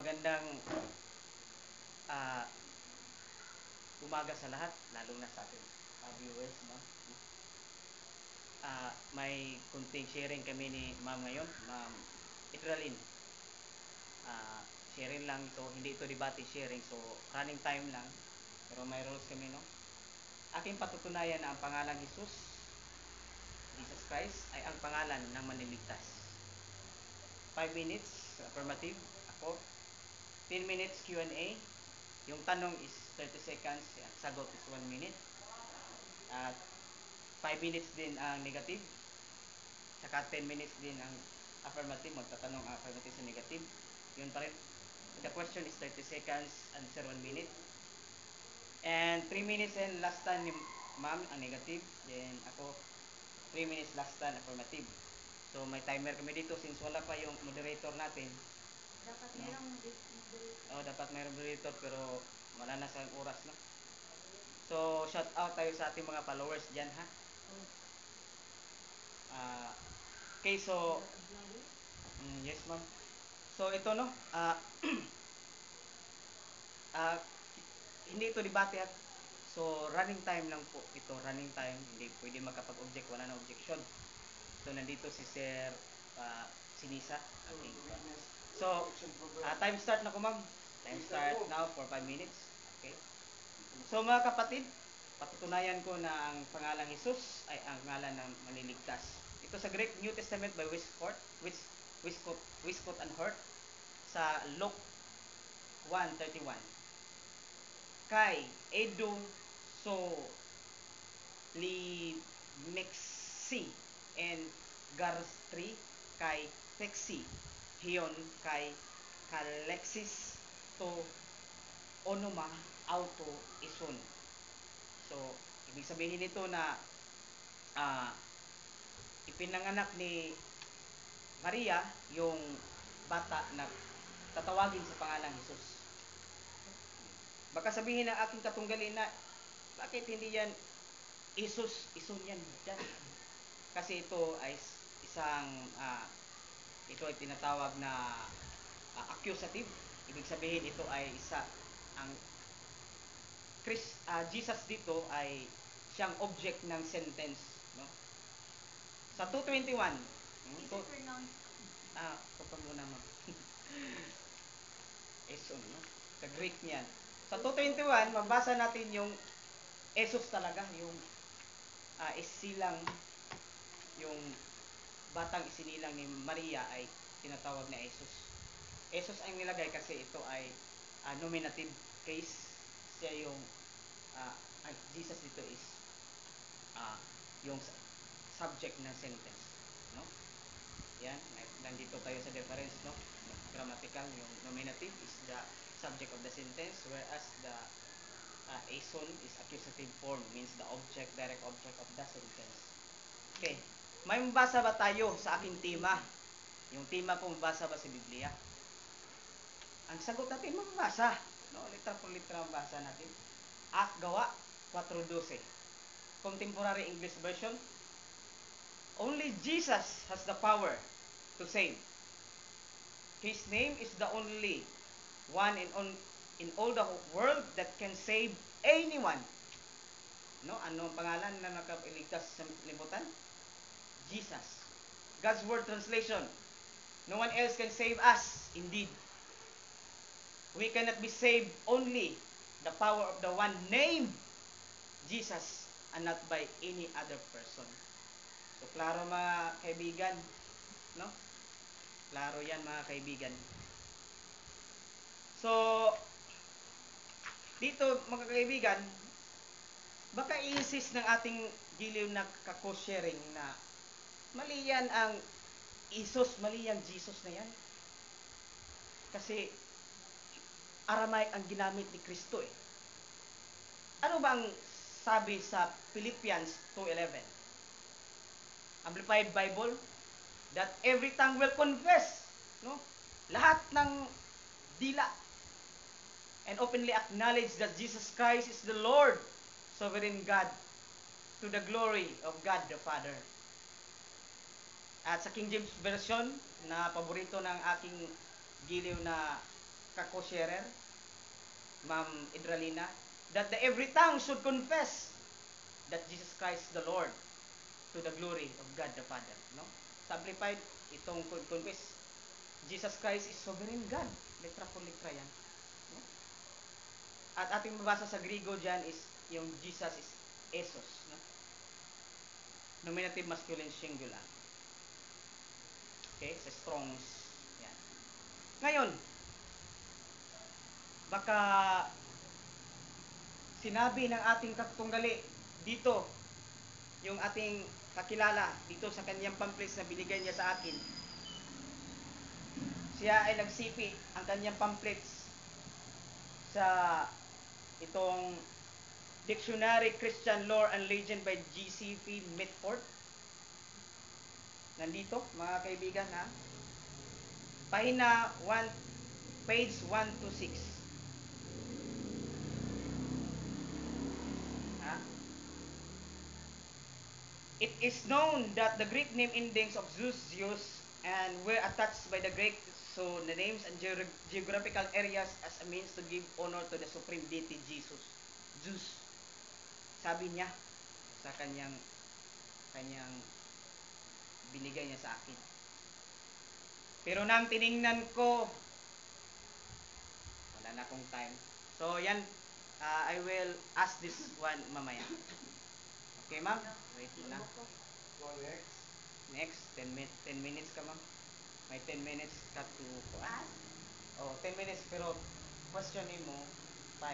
Magandang ah, umaga sa lahat, lalo na sa ating viewers, no? May kunting sharing kami ni Ma'am ngayon, Ma'am Itralin. Sharing lang ito, hindi ito debate sharing, so running time lang. Pero may rules kami, no? Aking patutunayan na ang pangalang Jesus Christ, ay ang pangalan ng manliligtas. 5 minutes, affirmative, ako. 10 minutes Q&A. Yung tanong is 30 seconds, sagot is 1 minute. At 5 minutes din ang negative. Saka 10 minutes din ang affirmative. Magtatanong ang affirmative sa negative. Yun pa rin. The question is 30 seconds, answer 1 minute. And 3 minutes and last time ni Ma'am ang negative. Then ako 3 minutes last time affirmative. So may timer kami dito since wala pa yung moderator natin. Dapat mayroong moderator. Dapat mayroong moderator pero wala na sa oras, no? So shout out tayo sa ating mga followers diyan, ha. Okay, so yes, ma'am. So ito, no, hindi ito debate, ha. So running time lang po ito, running time, hindi pwede makapag-object, wala na objection. So nandito si Sir Sinisa. Okay. So time start na ko, ma'am. Time start now for 5 minutes. Okay. So mga kapatid, patutunayan ko na ang pangalang Jesus ay ang ngalan ng manliligtas. Ito sa Greek New Testament by Westcott and Hort sa Luke 1:31. Kay edu so li mexi and garstri kay pexi hiyon kay kalexis to onoma auto ison. So ibig sabihin nito na ipinanganak ni Maria yung bata na tatawagin sa pangalang Jesus. Baka sabihin ng aking katunggali na bakit hindi yan Jesus, ison yan dyan. Kasi ito ay isang ito ay tinatawag na accusative. Ibig sabihin ito ay isa ang Jesus dito ay siyang object ng sentence, no? Sa 2:21, Is it pronounced? ito pa muna, ma'am. Eson, no? Sa Greek niyan. Sa 2:21, mabasa natin yung Jesus talaga, yung isilang, yung batang isinilang ni Maria ay tinatawag na Jesus. Jesus ay nilagay kasi ito ay nominative case. Siya yung Jesus dito is yung subject ng sentence, no? Yan, nandito tayo sa difference, no? Grammatical, yung nominative is the subject of the sentence, whereas the ason is accusative form, means the object, direct object of the sentence. Okay. May mabasa ba tayo sa aking tema? Yung tema ko, mabasa ba sa Biblia? Ang sagot natin, mabasa. No? Litra por litra mabasa natin. Gawa 4:12. Contemporary English Version. Only Jesus has the power to save. His name is the only one in all the world that can save anyone. No? Ano ang pangalan na nakaligtas sa libutan? Jesus. God's Word Translation. No one else can save us, indeed. We cannot be saved only the power of the one named Jesus and not by any other person. So, klaro mga kaibigan, no? Klaro yan mga kaibigan. So, dito mga kaibigan, baka i-insist ng ating giliw na kako-sharing na mali yan ang Jesus, mali yung Jesus na yan. Kasi Aramaic ang ginamit ni Kristo eh. Ano bang sabi sa Philippians 2:11? Amplified Bible, that every tongue will confess, no? Lahat ng dila and openly acknowledge that Jesus Christ is the Lord, sovereign God, to the glory of God the Father. At sa King James Version, na paborito ng aking giliw na ka-co-sharer, Ma'am Idralina, that the every tongue should confess that Jesus Christ the Lord to the glory of God the Father. No? Sa Amplified, itong confess, Jesus Christ is sovereign God. Letra por letra yan. No? At ating mabasa sa Griego dyan is, yung Jesus is Esos. No? Nominative masculine singular. Okay? Sa Strong's. Yan. Ngayon, baka sinabi ng ating katunggali dito, yung ating kakilala dito sa kanyang pamphlets na binigay niya sa akin, siya ay nagsipi ang kanyang pamphlets sa itong Dictionary Christian Lore and Legend by G.C.P. Mitford. Nandito, mga kaibigan, ha? Pahina 1, page 1 to 6. Ha? It is known that the Greek name endings of Zeus and were attached by the Greeks so the names and geographical areas as a means to give honor to the supreme deity Jesus. Zeus. Sabi niya sa kanyang binigay niya sa akin. Pero nang tiningnan ko, wala na akong time. So yan, I will ask this one mamaya. Okay, ma'am? Wait muna. Next, 10 minutes ka, ma'am. May 10 minutes ka to Ask. Oh, 10 minutes pero questionin mo 10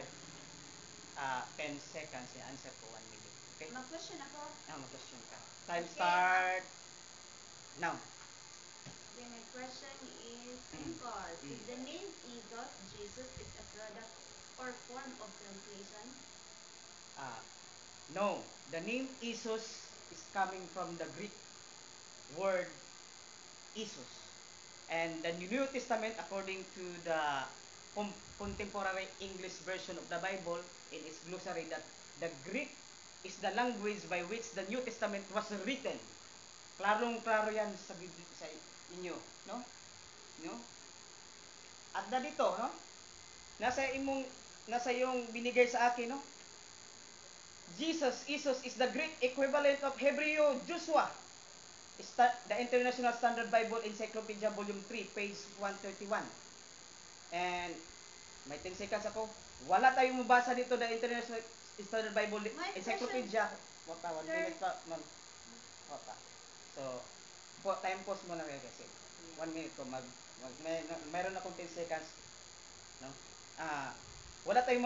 seconds yung answer ko 1 minute. Okay? Mag-question ako. Mag-question ka. Time Okay. start now. Okay, my question is Mm. simple. Mm. Is the name Jesus, Jesus is a product or form of translation? No, the name Isus is coming from the Greek word Isus. And the New Testament, according to the contemporary English version of the Bible, in its glossary, that the Greek is the language by which the New Testament was written. Klarong-klaro yan sa inyo, no? No? At na dito, no? Nasa yung binigay sa akin, no? Jesus, Isus is the Greek equivalent of Hebrew Joshua. The International Standard Bible Encyclopedia Volume 3, page 131. And may 10 seconds ako. Wala tayong mabasa dito the International Standard Bible Encyclopedia. Wapa, 1 minute pa, ma'am. Wapa. So, time pause muna kayo kasi. 1 minute ko. Mayroon akong 10 seconds. No? Wala tayong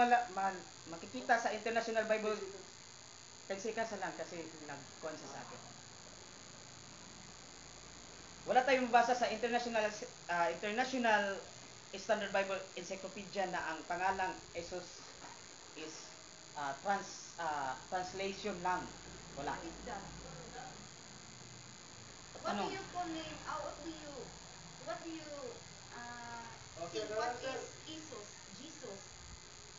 makikita sa International Bible 10 seconds lang kasi nag-con sa akin. Wala tayong mabasa sa International Standard Bible Encyclopedia na ang pangalang Jesus is translation lang. Wala. What is that? Ano? What do you call name? What do you think? What is Jesus? Jesus.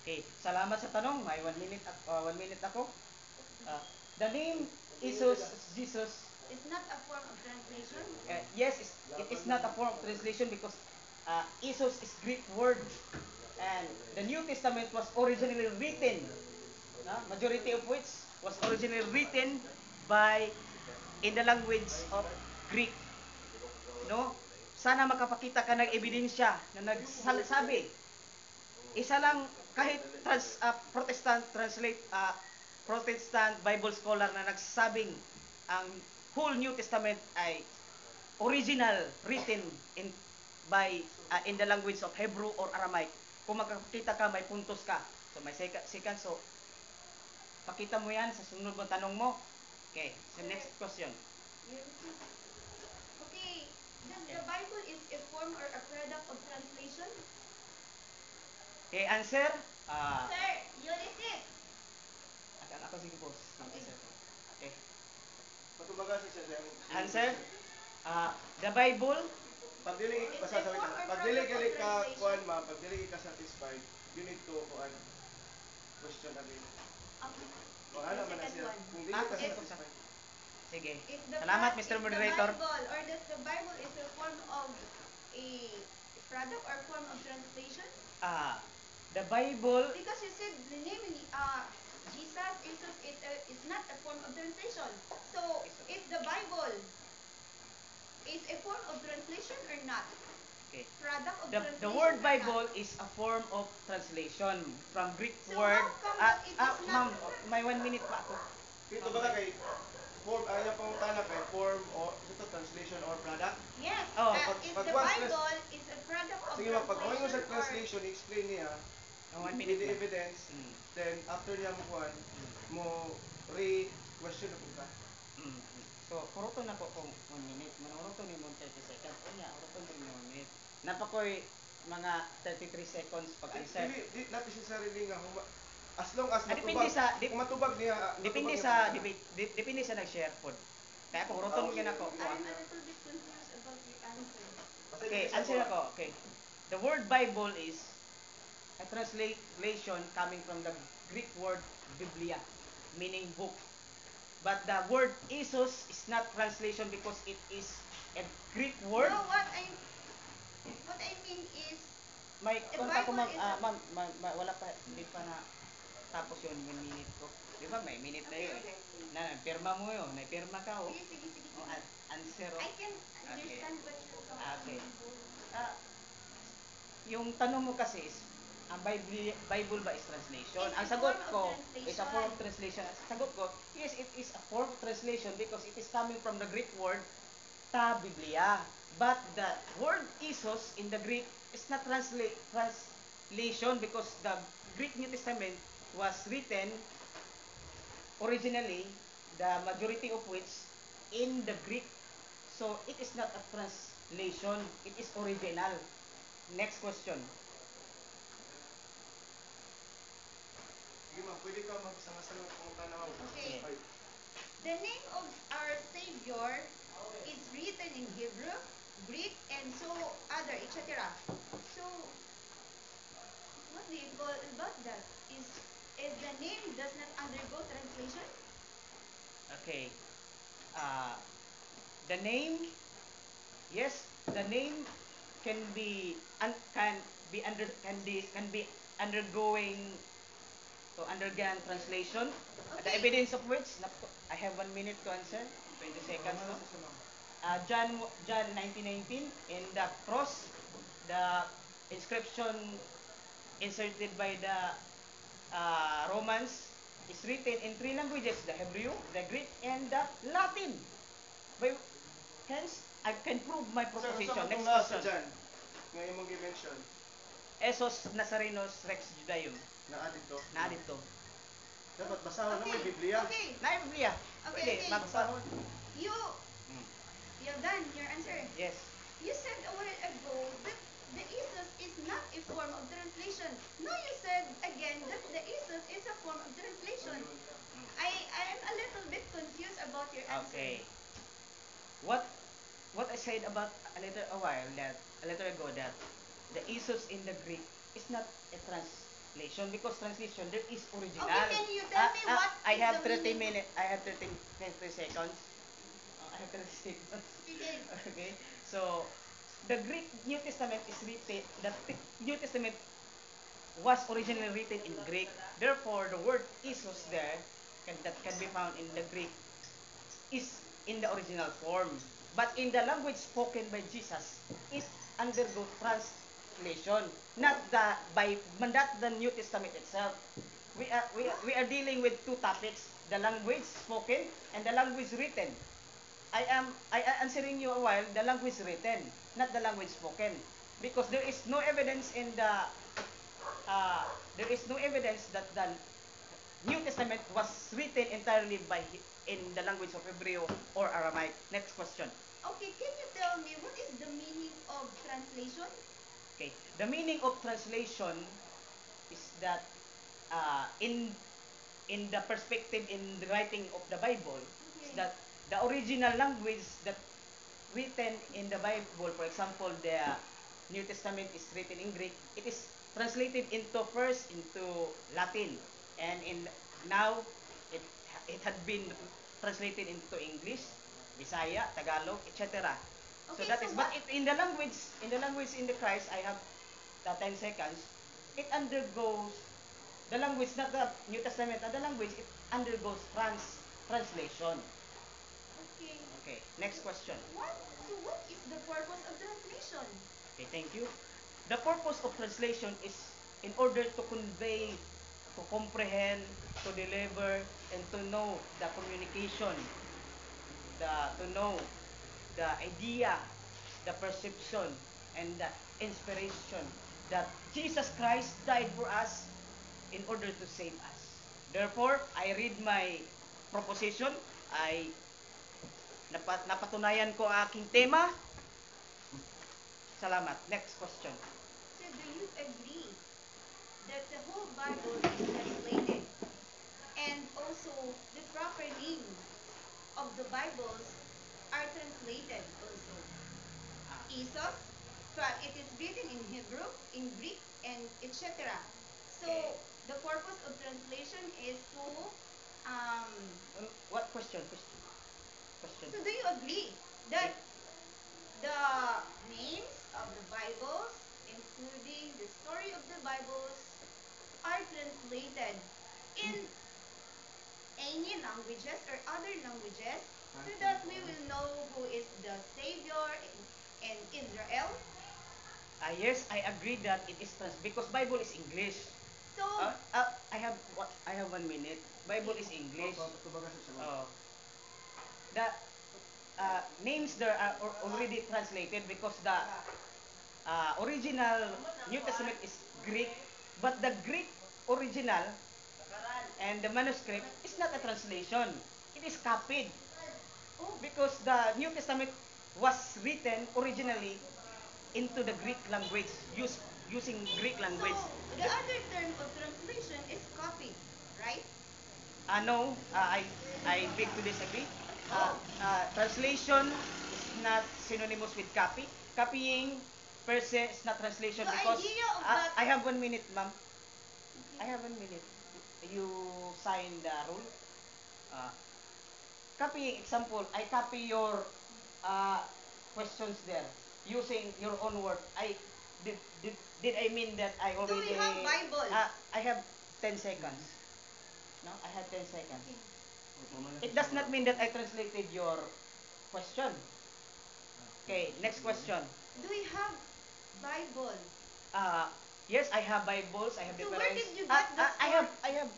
Okay, salamat sa tanong. May 1 minute, 1 minute ako. The name Jesus, It's not a form of translation. yes, it is not a form of translation because Isus is Greek word and the New Testament was originally written, majority of which was originally written by in the language of Greek. No? Sana makapakita ka ng ebidensya na nagsabi. Isa lang kahit Protestant Bible scholar na nagsabing ang whole New Testament ay original written in the language of Hebrew or Aramaic. Kung makakita ka, may puntos ka. So may second. So pakita mo yan sa sunod mo tanong mo. Okay, so next question. Okay, the Bible is a form or a product of translation? Okay, answer. Sir, Ulysses. Ako sige boss. Okay. Okay. Patubaga siya siya. Answer. The Bible. Pag dili ka kuan ma, pag dili ka satisfied, you need to kuan question again. Okay. Wala The man na second siya. one. Kung dili ka Sige. satisfied. Sige. Is the Salamat, Bi- Mr. is Moderator. The Bible or does the Bible is a form of a product or form of translation? The Bible, Because you said the name Jesus, Jesus is not a form of translation. So, is the Bible is a form of translation or not? okay. Product of The translation word or Bible not? is a form of translation from Greek So word. how come that it is Ma'am, not? may 1 minute pa ako. Ito ba kay form, ayaw pangutana kay form or ito translation or product? Yes. Oh. Is Pag the once Bible is a product of Sige, pag mo sa translation or translation, explain niya, Oh, 1 with minute the lang. evidence, Mm. then after niya mo kuhan, mo re-question na po ka. Mm. So, kuruto na po kung 1 minute. Manuruto ni mo 30 seconds. O niya, kuruto ni mo 1 minute. Napakoy mga 33 seconds pag answer. Di not necessarily nga as long as Depende matubag, sa kung matubag niya, depende matubag sa niya po debate, depende sa nag-share pod. Kaya kung kuruton Okay. gyud ako. I'm a little bit confused about your answer. Okay, answer ako. Okay. The word Bible is a translation coming from the Greek word Biblia, meaning book. But the word Isos is not translation because it is a Greek word. No, what I mean is May the konta ko Bible is a- ma'am, wala pa, hindi pa na tapos yun, 1 minute ko. Di ba, may minute na Okay, yun. okay. Pirma mo yun, pirma ka. Oh. Sige, sige, sige. Oh, answer. Oh. I can understand what you're Okay. talking Ah, yung tanong mo kasi is, ang Bible ba is translation? It's Ang a sagot form of ko translation. is a form of translation. Ang sagot ko, yes, it is a form of translation because it is coming from the Greek word ta Biblia. But the word Isos in the Greek is not translation because the Greek New Testament was written originally, the majority of which in the Greek. So it is not a translation, it is original. Next question. Sige ma'am, pwede ka magsanga-sanga pangutana mo. Okay. Ay, The name of our Savior is written in Hebrew, Greek, and so other, etc. So, what do you call about that? Is the name does not undergo translation? Okay. Uh, the name, yes, the name can be undergoing to undergone translation. The Okay. evidence of which I have 1 minute to answer. 20 seconds. No? John 19:19 in the cross, the inscription inserted by the Romans is written in 3 languages: the Hebrew, the Greek, and the Latin. By, hence, I can prove my proposition. Next question. Dyan, nga imong gi-mention, Esos Nazarenos Rex Judaeum. naa dito. Na dito. Dapat basahon na may Biblia. Okay. Na Biblia. Okay, okay. Basahon. You Mm. you're done your answer. Yes. You said a while ago that the Isus is not a form of translation. No, you said again that the Isus is a form of translation. I am a little bit confused about your answer. Okay. What I said about a little ago that the Isos in the Greek is not a translation because translation there is original. Okay, can you tell me what I is have the 30 meaning? minutes. I have 30 seconds. I have 30 seconds. Okay. Okay. So the Greek New Testament is written. The New Testament was originally written in Greek. Therefore, the word Isos there that can be found in the Greek is in the original form. But in the language spoken by Jesus, it undergo translation, not the New Testament itself. We are dealing with two topics: the language spoken and the language written. I answering you a while the language written, not the language spoken, because there is no evidence that the New Testament was written entirely in the language of Hebrew or Aramaic. Next question. Okay, can you tell me what is the meaning of translation? Okay. The meaning of translation is that in the perspective in the writing of the Bible is Okay. that the original language that written in the Bible, for example, the New Testament is written in Greek, it is translated into Latin, and now it it had been translated into English, Bisaya, Tagalog, etc. So Okay, that so is, but what- in the language in the Christ, I have 10 seconds. it undergoes the language, not the New Testament, the language, it undergoes translation. Okay. Okay, next question. What is the purpose of translation? Okay, thank you. The purpose of translation is in order to convey, to comprehend, to deliver, and to know the communication, to know the idea, the perception, and the inspiration that Jesus Christ died for us in order to save us. Therefore, I read my proposition. I napatunayan ko ang aking tema. Salamat. Next question. So do you agree that the whole Bible is translated and also the proper names of the Bibles are translated also? Isos, well, it is written in Hebrew, in Greek, and etc. So Okay. the purpose of translation is to um, What question? Question. so do you agree that the names of the Bibles, including the story of the Bibles, are translated in any languages or other languages so that we will know who is the Savior in Israel? Yes, I agree that it is because Bible is English. So, I have 1 minute. Bible is English. Oh, the names there are already translated because the original New Testament is Greek, but the Greek original and the manuscript is not a translation. It is copied oh, because the New Testament was written originally into the Greek language, using Greek language. so the other term of translation is copy, right? No, I beg to disagree. Oh. Translation is not synonymous with copy. Copying per se is not translation The because idea of that. I have 1 minute, ma'am. I have 1 minute. You sign the rule. Uh, Copying, example, I copy your uh, questions there using your own word. Did I mean that I Do already? we have Bible? I have 10 seconds. No, I have 10 seconds. Okay. It does not mean that I translated your question. Okay, next question. Do we have Bible? Uh, yes, I have Bibles. I have So where different. did you get the I have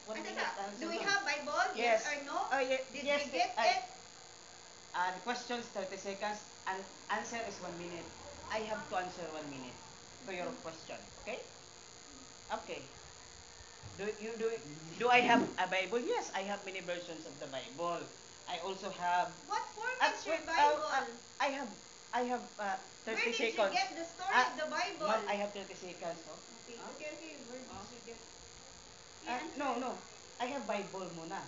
one Ay, minute. teka, Answer do we mo. have Bible? Yes. Yes or no? Did Yes. we get it? The questions 30 seconds and answer is 1 minute. I have to answer 1 minute to your question. Okay? Okay. Do I have a Bible? Yes, I have many versions of the Bible. I also have. What form is your Wait, Bible? I have Where 30 did you seconds. get the story of the Bible? Ma'am, I have 30 seconds. Oh. Okay, Huh? okay. Where did you get? No. I have Bible muna.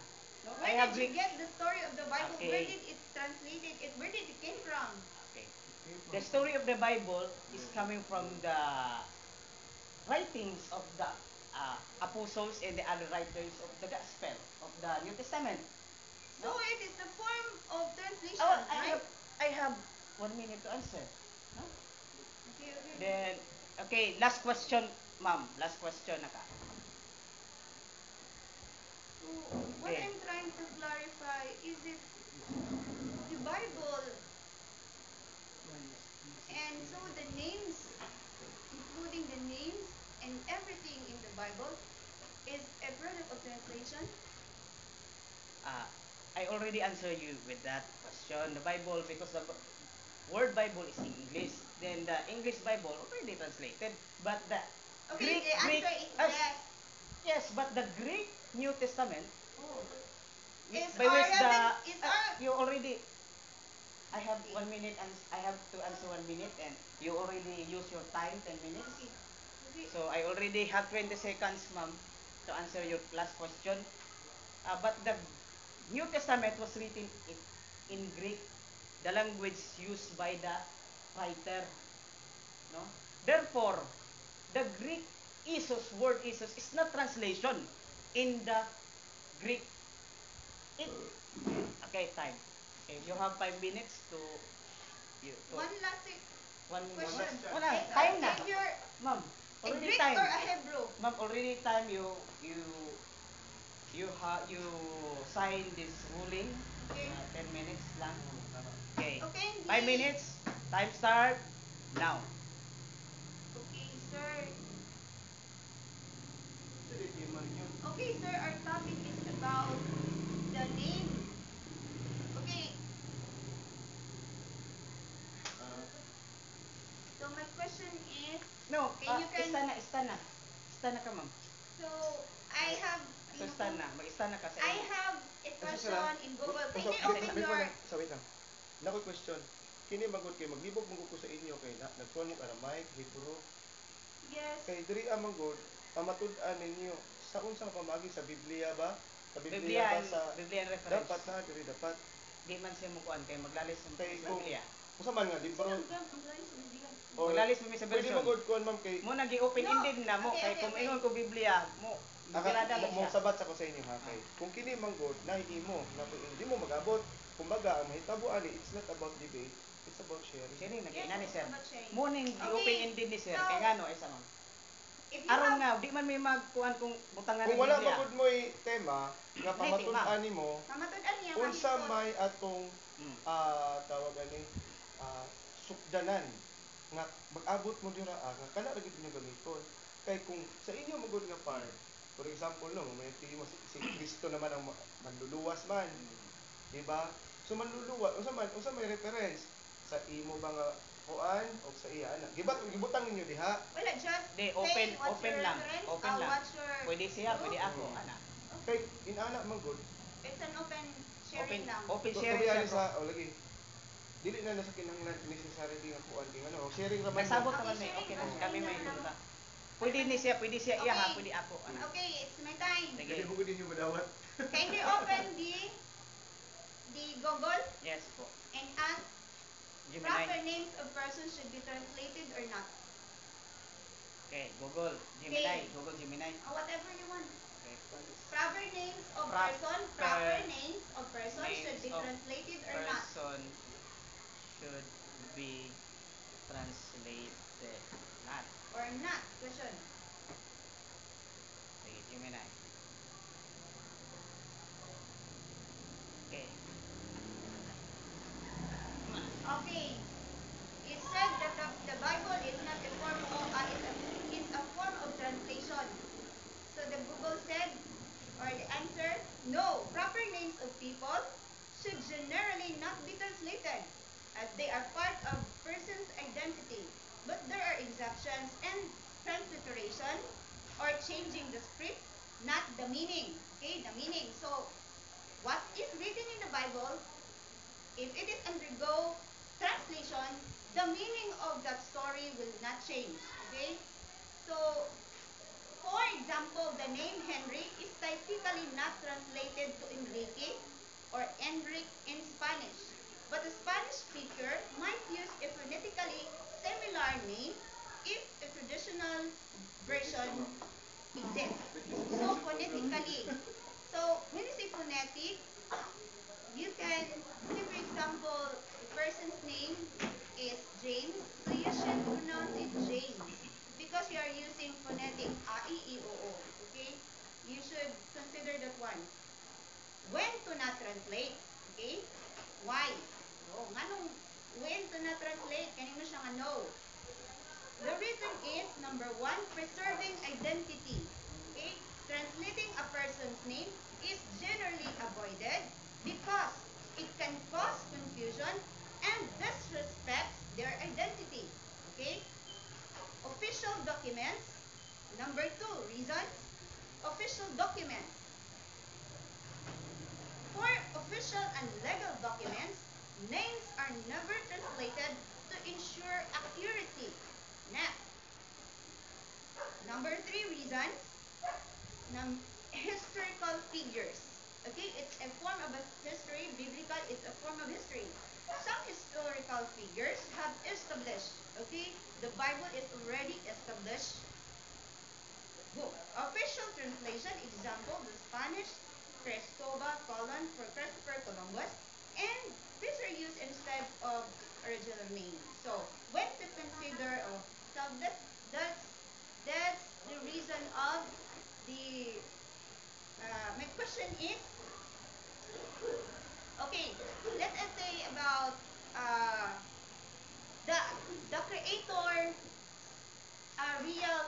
No, Where I have did you Greek. get the story of the Bible? Okay. Where did it translated? Where did it came from? Okay. The story of the Bible is coming from the writings of the apostles and the other writers of the Gospel of the New Testament. So it is the form of translation, Oh, right? I have 1 minute to answer. No? Okay. Then, okay, last question, ma'am. Last question na ka. So what Okay. I'm trying to clarify is it the Bible and so the names, including the names and everything in the Bible, is a product of translation. Uh, I already answered you with that question. The Bible, because the word Bible is in English, then the English Bible already translated, but the Okay, Greek, the Greek, answer is yes. yes, but the Greek New Testament, Oh. Is by our which heaven is our you already, I have 1 minute and I have to answer 1 minute, and you already use your time 10 minutes. okay. So I already have 20 seconds, ma'am, to answer your last question. But the New Testament was written in Greek, the language used by the writer. No? Therefore, the Greek word Isos, is not translation in the Greek. It, okay, time. Okay, you have 5 minutes to, One last one question. Wala, Is our time na. Savior Ma'am, a already Greek time. or a Hebrew? ma'am, already time you sign this ruling. Okay. 10 minutes lang. Tama. Okay. Okay, 5 minutes. Time start now. Okay, sir. Dili, di man yun. Okay, sir, our topic is about the name. Okay, Ah, so my question is, No, okay, you can, stand na, stand na. Stand na ka, ma'am. so, I have, So, stand na. Mag-stand na ka sa I inyo. have a kasi question sir, in Google. so, Can you Isa- open isa- wait your, lang, so wait lang. Nakoy question. Kini magod kay maglibog mo ko sa inyo kay nagkuhan mo Aramaic, Hebrew. yes, Kay diri amang god, pamatud-an ninyo sa unsang pamagi sa Biblia ba? Sa Biblia Biblia ba and sa Biblia and reference. dapat na diri dapat Di man siya mukuan kay maglalis sa kay kung Biblia. unsa man nga libro ang lalim sa Biblia. o Maglalis mo mi sa pwede version. magod kuan ma'am kay Mo nagi open ended na mo Okay, kay okay, kung okay. ingon ko Biblia mo bibirada lang mo siya. sabat sa ko sa inyo ha kay kung kini manggod nahimo na hindi mo magabot kumbaga ang mahitabo ani it's not about debate, it's about sharing. Sharing na kay Yes, nani it's sir. about sharing. Mo ning Okay, open ended ni sir so, kay ngano ay sa ma'am. If you Aron have, nga di man may magkuan kung butangan Kung ng wala Biblia. magud mo'y tema nga May tema. pamatud-an nimo pamatud-an niya, unsa mahisod. may atong Mm. tawag ani sukdanan nga mag-abot mo dira nga kana ra gid ninyo gamiton kay kung sa inyo magud nga part for example no may mo si Kristo naman ang manluluwas man di ba so manluluwas unsa may reference sa imo ba nga kuan o sa iya ana gibutang ninyo diha Wala, just Di, say open- what's open your lang. reference, Open lang. what's your Pwede siya, book. pwede ako, Mm. ana. kay inana man gud It's an open Open sharing lang. open to sharing be siya. honest Bro. sa lagi dili na nasa kinahanglan necessarily nga kuan kay ano sharing ra man Nasabot Okay, naman may sharing okay lang, na kami sharing may lang. tulta. Pwede ni siya iya ha, Okay. pwede ako ana. Okay, it's my time. Sige. Dili mo gud ninyo madawat Can you open the Google Yes po. and ask proper Gemini. names of persons should be translated or not? Okay, Google Gemini, Okay. Google Gemini. Whatever you want. Okay. Proper names of Proper proper names of person should names be of translated or not. Person should be translated not. Or not. Question. Sige, Gemini. Okay. Okay. It said that the Bible is not a form of it's a form of translation. So the Google said, or the answer, no. Proper names of people should generally not be translated, as they are part of person's identity. But there are exceptions and transliteration or changing the script, not the meaning. Okay, the meaning. So what is written in the Bible, if it is undergo translation, the meaning of that story will not change. Okay? So, for example, the name Henry is typically not translated to Enrique or Enric in Spanish. But a Spanish speaker might use a phonetically similar name if a traditional version exists. So, phonetically. So, when you say phonetic, you can, say for example, the person's name is James, so you should pronounce it James because you are using phonetic A, I, E, O, O. Okay? You should consider that one. When to not translate? Okay? Why? Oh, nganong when to not translate? Kanin mo siya nga no. The reason is, number one, preserving identity. Okay? Translating a person's name is generally avoided because it can cause confusion and disrespects their identity. Okay? Official documents. Number two, reasons. Official documents. For official and legal documents, names are never translated to ensure accuracy. Next. Number three reasons, historical figures. Okay, it's a form of a history. Biblical is a form of history. Some historical figures have established, okay, the Bible is already established book. Official translation, example, the Spanish Cristobal colon for Christopher Columbus, and these are used instead of original name. So, when to consider, so that's the reason of question is, okay, let us say about the the creator real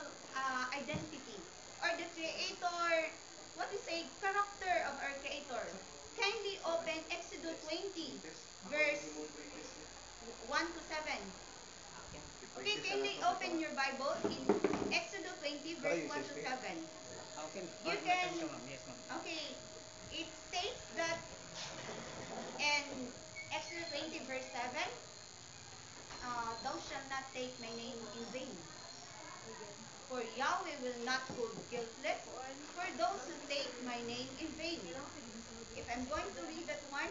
identity, or the creator, what we say, character of our creator. Kindly open Exodus 20, verse 1 to 7. Okay. Okay, kindly open your Bible in Exodus 20, verse 1 to 7. Okay. You May can, tanong ka, ma'am. Yes, ma'am. okay, it states that in Exodus 20, verse 7, thou shalt not take my name in vain. For Yahweh will not hold guiltless for those who take my name in vain. If I'm going to read that one,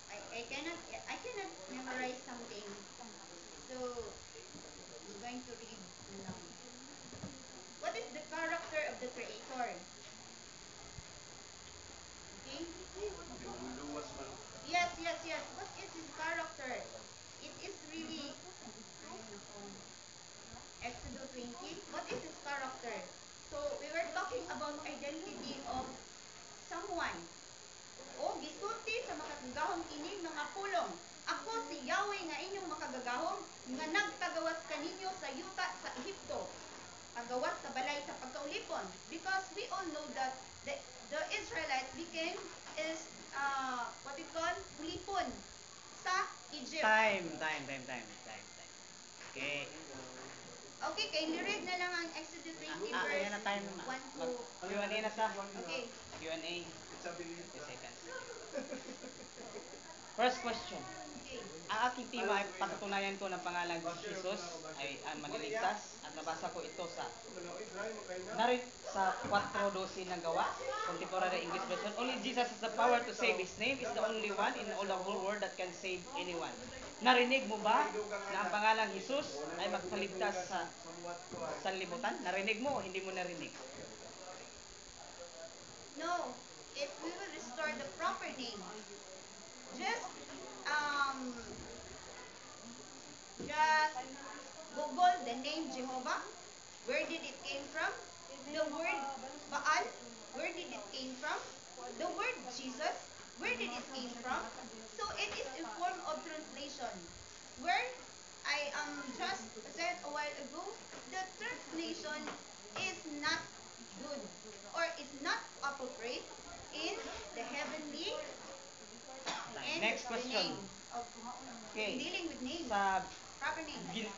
I cannot memorize something. So I'm going to read na lang. What is the character of the Creator? Okay? Yes, yes, yes. What is his character? It is really, ay nako. Exodus 20. What is his character? So we were talking about identity of someone. O gisulti sa makagagahom kining mga pulong. Ako si Yahweh nga inyong makagagahom nga nagtagawas kaninyo sa yuta sa Ehipto. Pagawas sa balay sa pagkaulipon. Because we all know that the Israelites became is what we call ulipon sa Egypt. Time. Okay. Okay, kay read na lang ang Exodus 20 verse Ayan na time na. 1 to Q&A na sa. okay. Q&A. 30 seconds. First question. Okay. Ang aking tema ay patutunayan ko ng pangalan ni Jesus ay ang maniligtas at nabasa ko ito sa sa 4:12 ng gawa, contemporary English version. Only Jesus has the power to save. His name is the only one in all the whole world that can save anyone. Narinig mo ba na ang pangalang Jesus ay magpaligtas sa sanlibutan? Narinig mo o hindi mo narinig? No, if we will restore the proper name, just um just Google the name Jehovah. Where did it came from? The word Baal. Where did it came from? The word Jesus. Where did it came from? So it is a form of translation. Where I just said a while ago, the translation is not good or is not appropriate in the heavenly and Next the question. name of Okay. dealing with names, Sa proper name.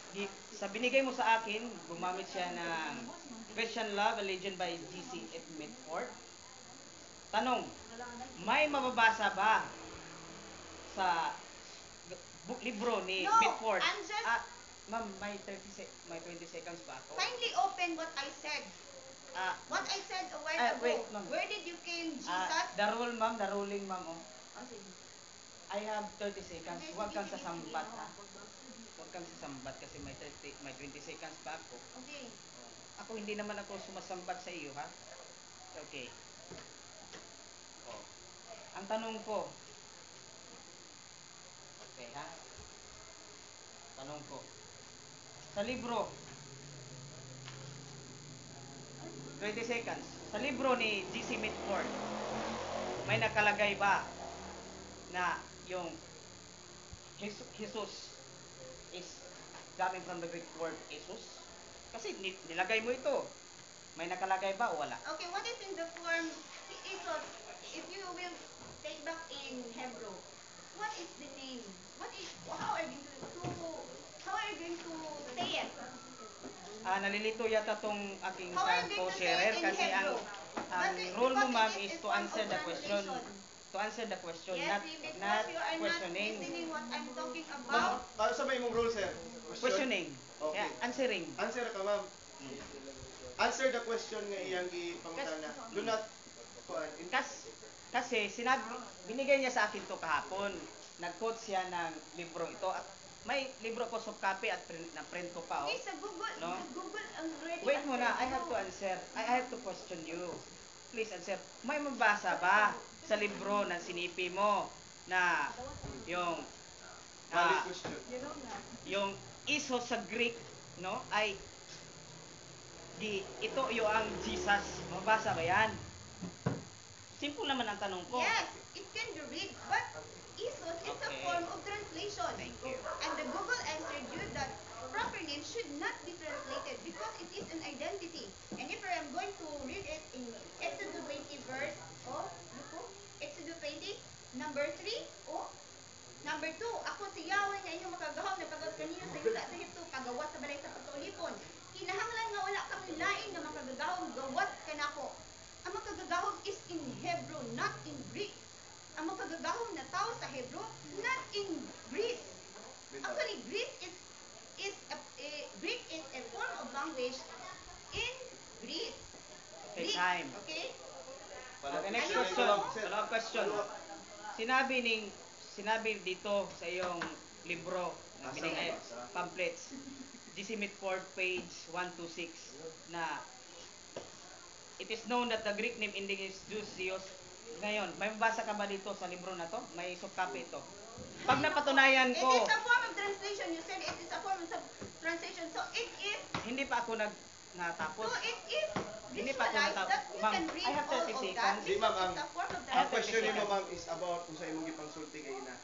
sa binigay mo sa akin, gumamit siya ng Christian Love, A Legend by G.C. F. Mitford. Tanong, may mababasa ba sa libro ni No, Mitford? I'm just- Ma'am, may 20 seconds pa ako. Kindly open what I said. Ah, What I said a while ago. wait, ma'am. Where did you came, Jesus? the rule, ma'am, the ruling, ma'am. Oh. Oh, sige. I have 30 seconds. Okay, Huwag kang sige, sige, sasambat, sige. ha? Huwag kang sasambat kasi may 20 seconds pa ako. Okay. Ako hindi naman ako sumasambat sa iyo, ha? Okay. Oh. Ang tanong ko, okay, ha? Tanong ko, sa libro, 20 seconds, sa libro ni G.C. Mitford, may nakalagay ba na yung Jesus is coming from the Greek word Jesus? Kasi nilagay mo ito. May nakalagay ba o wala? Okay, what is in the form, Isos, if you will take back in Hebrew, what is the name? How are you going to say it? Nalilito yata tong aking How are you going to say co-sharer it in kasi Hebrew? ang Because rule mo, it ma'am, is is a to form answer of the question. translation. To answer the question, Yes, not because you are not questioning. listening what I'm talking Ma'am, about. sa may mong rule, sir? Questioning. Okay. Yeah, answering. Answer ka, ma'am. Answer the question nga iyang gipangutana. Do not Kasi binigay niya sa akin to kahapon. Nag-quote siya ng libro ito. At may libro ko soft copy at na-print ko pa. Okay, Oh. sa Google, No? sa Google ang ready Wait muna, I answer have to mo. answer. I have to question you. Please answer. May mabasa ba sa libro na sinipi mo na yung valid question. yung iso sa Greek, no, ay ito yung ang Jesus. Mabasa ba yan? Simple naman ang tanong ko. Yes, it can be read, but Isos is a Okay. form of translation. Thank you. And the Google answered you that proper name should not be translated because it is an identity. And if I am going to read it in Exodus 20 verse, look, Exodus 20, number 3, number 2, ako si Yahweh nga inyong makagahom na pagod kanino sa yuta sa Hipto, pagawas sa balay sa pagkaulipon. Kinahanglan nga wala kang lain nga makagagahom gawas kanako. Ang makagagahom is in Hebrew, not in Greek. Ang makagagahom na tao sa Hebrew, not in Greece. Actually, Greek is a form of language in Greece. Okay, Greek, time. okay? Okay, next Ayun. question. Follow-up question. Sinabi dito sa iyong libro, na pamphlets, GC Mitford, page 126, na it is known that the Greek name ending is Zeus. Ngayon, may mabasa ka ba dito sa libro na to? May soft copy ito. Pag napatunayan It ko, is a form of translation. You said it is a form of translation. So it is, hindi pa ako natapos. so it is Hindi pa ako visualized natapos. that you Ma'am, can read I have all 30 of that seconds. Di, ma'am, because it's a form of Ang After question translation. nimo ma'am is about kung sa imong gipangsulti kay ina.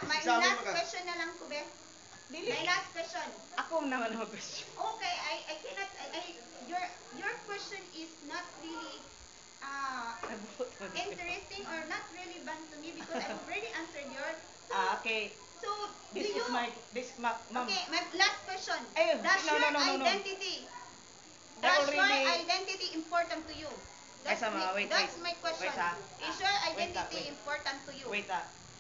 My Sa amin last maka- question na lang, Kube. Dili. My last question. Ako naman ang question. Okay, I cannot, your question is not really interesting or not relevant to me because I've already answered yours. So, Okay. so do This you, is ma'am. okay, my last question. Ayun, Does no, your no, no, no, no. identity, I does your already- identity important to you? That's, Ay, sama, wait, that's wait. my question. Wait, ha? Is your Wait, ha, identity wait. important to you? Wait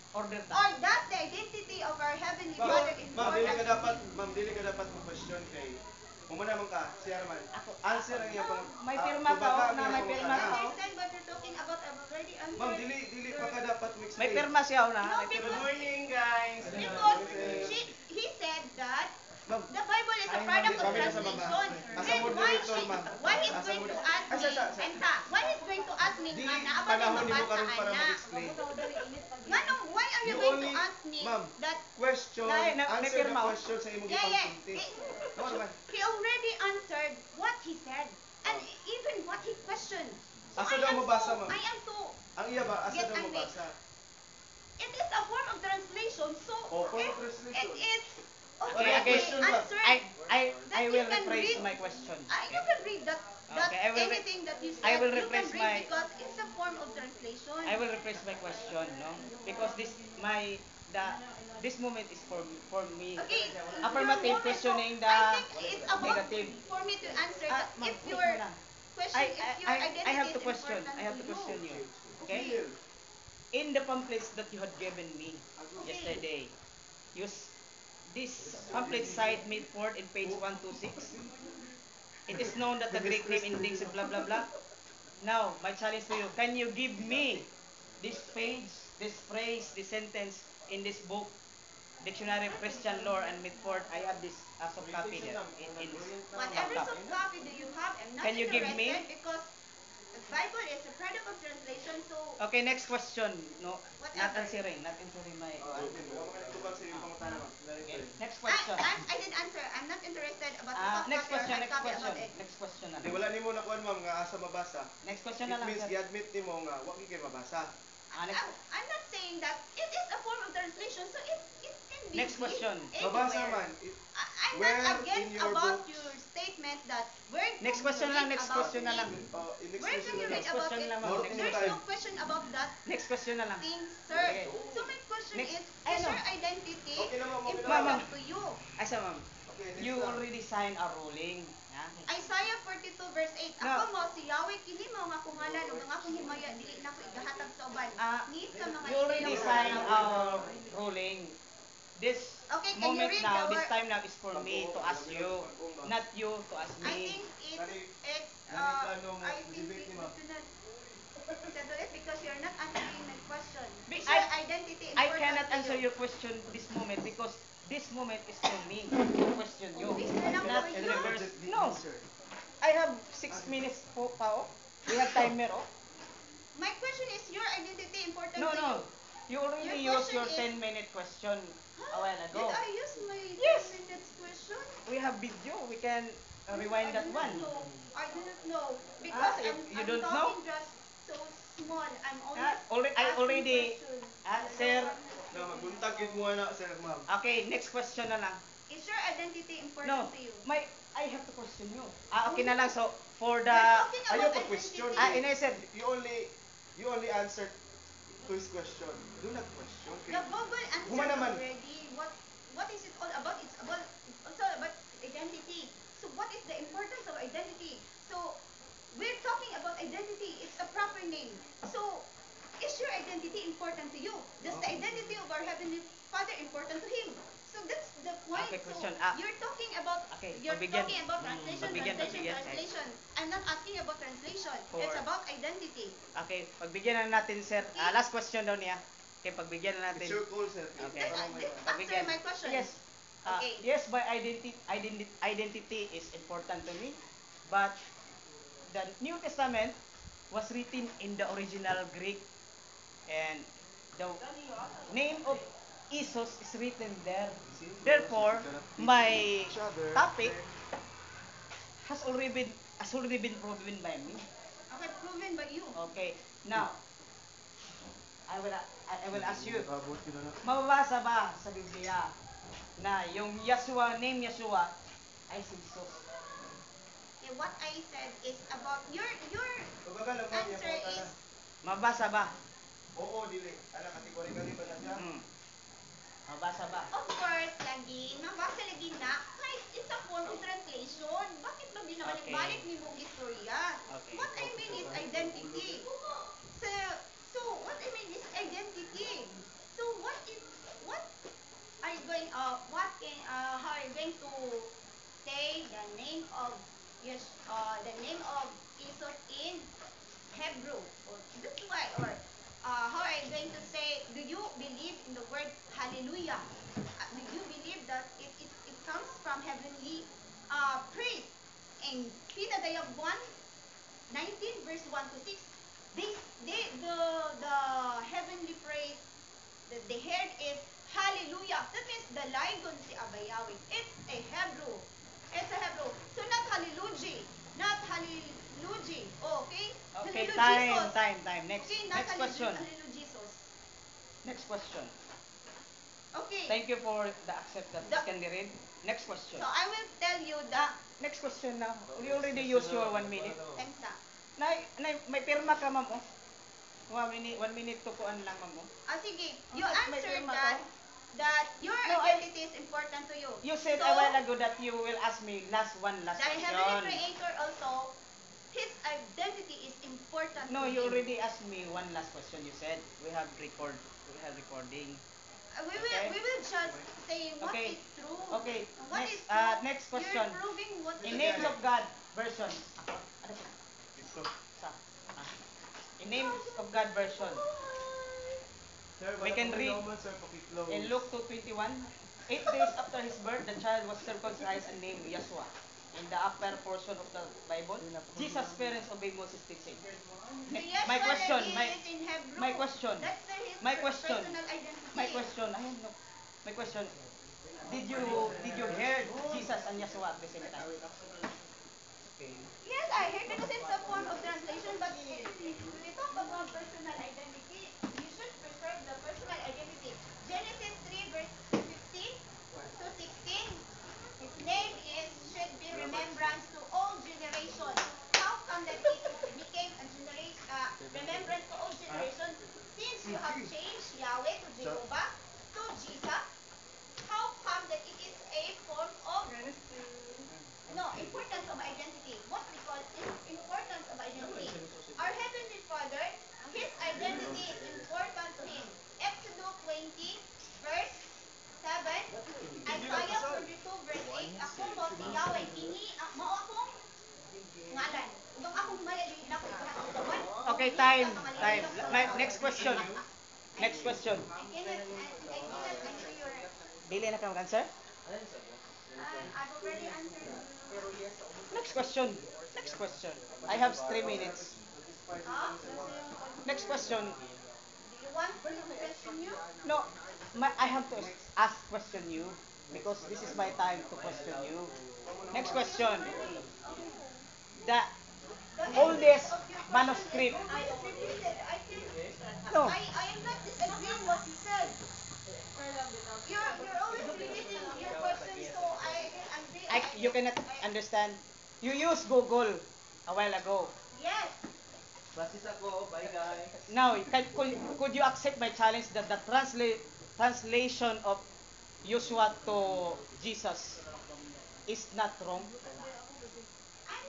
order Or ta. does the identity of our Heavenly Ma'am, Father ma'am, dili important ka to dapat, you? ma'am, dili ka dapat mo question kay Mumuna man ka, siya naman. Answer ang iyang pang... May pirma ka, kumbaga, na may ang pirma iyang ka. pangutana. Understand what you're talking about? I've already answered. Ma'am, dili pa ka dapat mo explain. May pirma siya na. No, May pirma. because- morning, guys. Because he said that Ma'am, the Bible is a Ay, product ma'am, of kami na sa baba. translation. As a Then moderator, ma'am. why he's As a going to moder- ask Ay, me, why he's going to ask me Di nga na about panahon yung nimo karon mabasa para ana? mag-explain. Ganong, why are you You going only- to ask me ma'am, that? Question, Nay, may answer the pirma, oh. question sa imong Yeah, gipangsulti. yeah. No, naman. He already answered what he said and even what he questioned. So Asa daw mabasa, ma'am? I am so Ang iya ba, asa Get daw angry. mabasa? it is a form of translation. So Oh, form of it translation. is Wala already question ba? answered. I That you will can rephrase read. my question. You can read that. Okay, I will re- anything that you said. I will you can rephrase read my- because it's a form of translation. I will rephrase my question, no? Because this moment is for me. Okay. Affirmative your questioning the I think it's about negative. for me to answer Ah, that ma'am, if wait your mo lang. question, if your identity I have to is question. important I have to question you. Okay? Sige. In the pamphlets that you had given me yesterday, this pamphlet cite Milford in page 126. It is known that the Greek name endings in blah blah blah. Now, my challenge to you, can you give me this page, this phrase, this sentence in this book, Dictionary of Christian Lore and Mitford? I have this soft copy there. In Whatever soft soft copy. copy that you have, I'm not Can you give me? interested because the Bible is a product of translation. So Okay, next question. No, not Whatever. answering my. Tubag sa iyong pangutana, ma'am. Okay, next question. I did answer. I'm not interested about the soft Next copy or question, hard next copy question. about it. Next question na Di lang. wala nimo nakuan ma'am nga asa mabasa. Next question It na lang, means sir. i-admit nimo nga wa gyud kay mabasa. Next, I'm not saying that it is a form of translation, so it can be Next used question. Mabasa anywhere. man. I'm Where not in against your about books- your statement that where Next can question you lang, read next about question na it? lang. Next Where can question you na read lang. Next about question it? lang, ma'am. There's Time. no question about that next question na lang. thing, sir. Okay. So my question Next. is Ay, no. your identity Okay na, ma'am, okay na, important ma'am. to you? Ay, sa ma'am. Okay, next You na. already signed a ruling. Ha? Isaiah 42 verse 8. No. Ako mo si Yahweh kini mao nga akong ngalan ug ang akong himaya dili na ko igahatag sa uban. Ni sa mga You already ilang- signed a ruling. This Okay, can you moment read now, the this word- time now is for me to ask you, not you to ask I me. think Nani- it's plano mo I think debate ni we ma'am? do not settle it because you're not answering my question. Is I- your identity I important cannot to answer you? your question this moment because this moment is for me to question you. This na lang Not for in you? reverse. No. I have 6 minutes po pa, oh. We have timer, oh. My question is your identity important No, to no. you? You already Your used your question is- 10-minute question a while Did ago. I use my Yes. 10 minutes question? We have video. We can rewind I that do not one. know. I do not know because if I'm you don't know? talking just so small. I'm only I asking already, questions. sir. Na magbuntag yun mo na, sir, ma'am. Okay, next question na lang. Is your identity important No, to you? I have to question you. Okay na lang. So, for the, We're talking Ayaw about pa question. identity. Inay said, You only answered to his question. Do not question. The Bible answered Huma naman. already. What is it all about? It's all about identity. So what is the importance of identity? So we're talking about identity. It's a proper name. So is your identity important to you? Does the identity of our heavenly Father important to him? So that's the point. Okay, So question. you're talking about Okay, you're pagbigyan. talking about translation, Pagbigyan. translation. I'm not asking about translation. It's For- about identity. Okay, pagbigyan na natin, sir. Last question daw niya. Okay, pagbigyan na It's natin. your call, sir. Okay. Answer my question. Yes. Okay. Yes, my identity is important to me, but the New Testament was written in the original Greek, and the name of Jesus is written there. Therefore, my topic has already been proven by me. Okay, proven by you. Okay. Now, I will ask you. Abot yun na. Mababasa ba sa Biblia na yung name Yeshua ay si Jesus? Okay, what I said is about your Pagbaga lang, ma'am, answer yung is Mababasa ba? Oo, dili. Anak, kategory-kali ba na siya? Mababasa ba? of course lagi mabasa lagi na kahit it's a form of translation. Bakit ba di naman Okay. ibalik ni mong istorya? Okay. What I mean is identity. So so what I mean is identity. So what are you going how are you going to say the name of the name of Jesus in Hebrew? Or that's why or how are you going to say do you believe in the word hallelujah? Do you believe that it comes from heavenly praise? In Pinadayag 1:19 verse 1 to 6 the heavenly praise that they heard is hallelujah. That means the ligon si Abayawin. It's a Hebrew. It's a Hebrew. So not hallelujah. Not hallelujah. Okay? Okay, Hallelujah, Jesus. time. Okay, not Next question. Hallelujah, Jesus. Next question. Okay. Thank you for the accept that this can be read. Next question. So I will tell you the Next question now. We already used your 1 minute. thanks na. May pirma ka, ma'am, oh. 1 minute to kuan lang, ma'am, oh. Sige, you Okay, may answered pirma that ka. that your No, identity is important to you. You said So, a while ago that you will ask me last the heavenly question. creator also, his identity is important No, to you him. already asked me one last question. You said we have recording. Okay. We will just say what Okay. is true. Okay. What Next is true. next question. You're proving what In is names true. of God version. Ano po? Ito. Sa. In names of God version. Sir, We can read sir, pakiklose. In Luke 2:21, 8 days after his birth, the child was circumcised and named Yeshua. In the upper portion of the Bible, Jesus' parents obey Moses' teaching. My question, is in Hebrew. my question, That's his my question, personal identity. my question, I have no, my question, did you hear Jesus and Yeshua at the same time? Okay. Yes, I heard because it's a form of translation, but when we talk about personal identity, you should preserve the personal identity. Genesis 3 verse 15 to 16, his name should be remembrance to all generations. How come that it became a remembrance to all generations? Since you have changed Yahweh to Jehovah to Jesus, how come that it is a form of importance of identity? What we call importance of identity. Our Heavenly Father, His identity is important to Him. Exodus 20, verse 7, Isaiah 42, verse 8, Ako mo si Yahweh, kini mao akong ngalan. Ug akong malalin na ko ikahatawan. Okay, time. Next question. Next question. I cannot answer your Dili na ka mag-answer? I've already answered you. Next question. Next question. I have 3 minutes. Huh? Next question. Do you want me to question you? No, I have to ask question you because this is my time to question you. Next question. The oldest of your question manuscript. I was repeated. No. I am not disagreeing what you said. You're always repeating your question, so I can agree. You cannot understand. You used Google a while ago. Yes. Basis ako, bye guys. Now, could you accept my challenge that the translation of Joshua to Jesus is not wrong?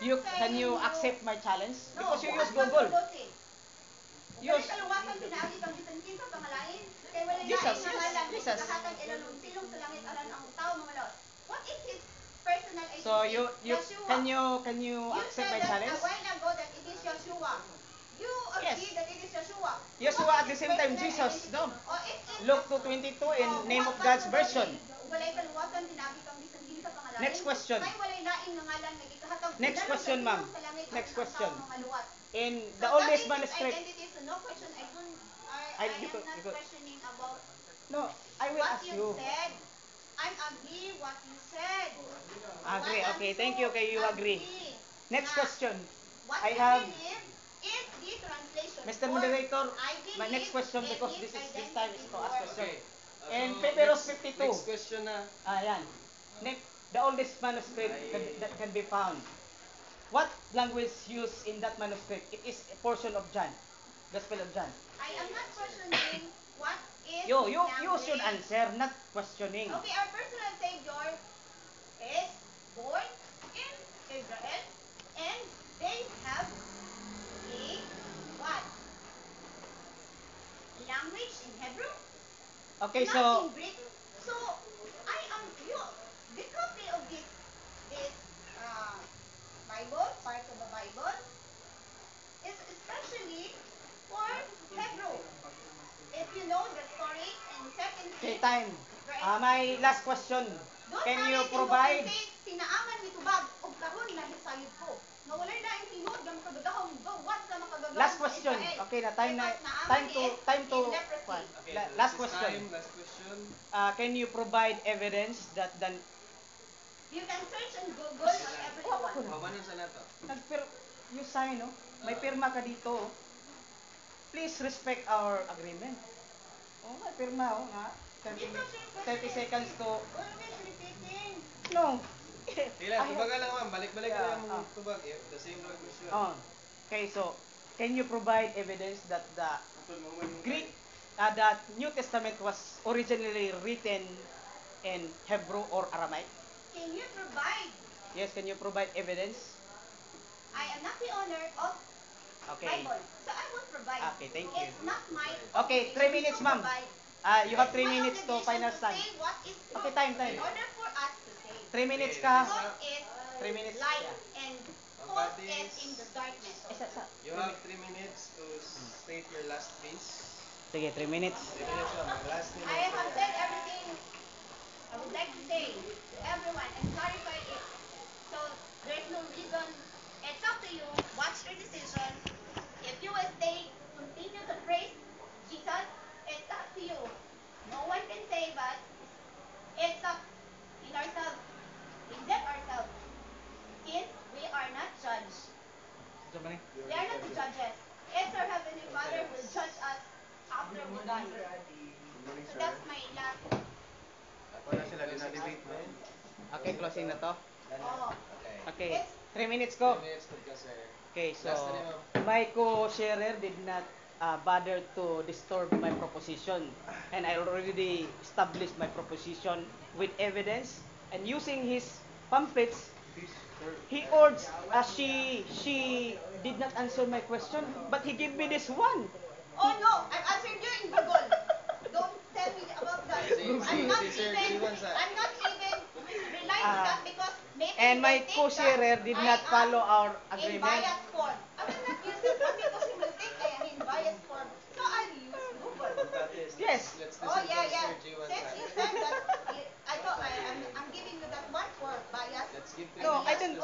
Can you accept my challenge? Because you use Google. Use. Use Kaluwasan pinaagi kang bisan kinsa pangalain. Kay wala Jesus, lain nga yes, ngalan Jesus. kahatag ilalong silong sa langit aran ang tao mamalaot. What is his personal identity? So you Yeshua. can you accept said my that challenge? a while ago that it is Yeshua. You agree Yes. that it is Yeshua. Yeshua What at is the his same time personal Jesus, identity? no? Oh, it Luke 2:22 in name of God's version. Walay kaluwasan pinaagi kang bisan kinsa pangalain. Next question. Kay walay lain nga ngalan nga gikahatag. Next ilalong question, sa ma'am. silong sa langit Next aran ang question. tao mamaluwat. In So the that oldest is his manuscript. identity, so no question. I I- am you could- not you could- questioning about No, I will what ask you you. said. I'm agree what you said. Agree. What Okay, I'm thank so you. Okay, you agree. Next Nga, question. What I you have believe is the translation. Mr. for Moderator, I my believe next question in because his this time is to ask identity question. Okay. And So, Papyrus next- 52. Next question na. Ayan. The oldest manuscript that can be found. What language used in that manuscript? It is a portion of John. Gospel of John. I am not questioning what is You his should language. answer, not questioning. Okay, our personal Savior is born in Israel and they have a what? Language in Hebrew? Okay, Not so in Greek. So I am the copy of this Bible, part of the Bible, is especially for Hebrew. If you know the story in Second okay, Kings, time. right? My last question. Doon Can namin you tinuod provide kay tinaaman ni tubag og karon na hisayod ko. Nga walay laing tinuod nga makagagahom go what sa makagagahom last sa question? Israel. Okay na time Because naaman time to is time to in leprosy. Okay, so last this is question. time, last question. Can you provide evidence that the You can search on Google on everyone. Paano sa nato? you sign, no? May pirma ka dito. Oh. Please respect our agreement. Oh, may pirma, oh, nga. 30 seconds to... Always repeating. No. Kailan, tubaga lang ma'am. Balik-balik Yeah, lang ah. mong tubag. The same question. Oh. Okay, so, can you provide evidence that the Greek, the New Testament was originally written in Hebrew or Aramaic? Can you provide? Yes, can you provide evidence? I am not the owner of Okay. Bible, so I will provide. Okay, thank you. It's not my Okay, 3 obligation minutes, to ma'am. provide. You have It's 3 my minutes to obligation final to stand. say what is true. Okay, time. In order for us to say 3 minutes Okay, ka. truth is 3 minutes. light Yeah. and false Parties. is in the darkness. You have 3 minutes to state your last piece. Sige, 3 minutes. 3 minutes lang. Last minute. I have said everything I would like to say to everyone and clarify it. So there's no reason. It's up to you. What's your decision? If you will stay, continue to praise Jesus, it's up to you. No one can save us. It's up in ourselves. Exempt ourselves. Since we are not judged. We are not the judges. It's our Heavenly Father who will judge us after we're done. So that's my last. Ako na sila dinadebate mo. Okay, closing na to. Oh. Okay. Okay, It's 3 minutes 3 ko. minutes to kasi. Okay, so Last na rin, ma'am. my co-sharer did not bother to disturb my proposition, and I already established my proposition with evidence, and using his pamphlets, he urged, she did not answer my question, but he gave me this one. Oh no, I've answered you in Google. Don't tell me about that. I'm not Sir even Jiwan sa- relying on that because maybe And you my will think co-sharer that did I not am follow our in agreement. bias form. I will not use Google because you will think I am in bias form. So I'll use Google. Yes. Let's Oh listen yeah, to yeah. Sir Jiwan Since sa- you said that, I'm giving you that one for bias. Let's give No, I did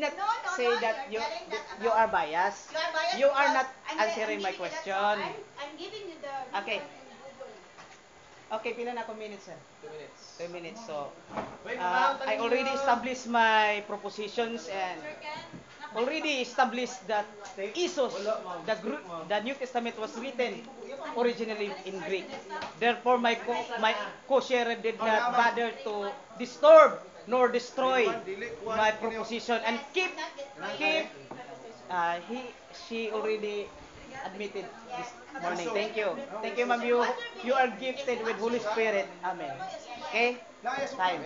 not say No, that you're telling that you about- are biased. You are biased. You are because not answering my giving you that- question. I'm giving you the Okay. reason in Google. Okay, pila na ako minutes, sir? 2 minutes. 2 minutes. So, Wait, I already established my propositions and Sir Ken, already established that Isos, the New Testament was written originally in Greek. Therefore, my co-sharer did not bother to disturb nor destroy my proposition and keep he she already admitted this morning. Thank you. Thank you, ma'am. You are gifted with Holy Spirit. Amen. Okay? Time.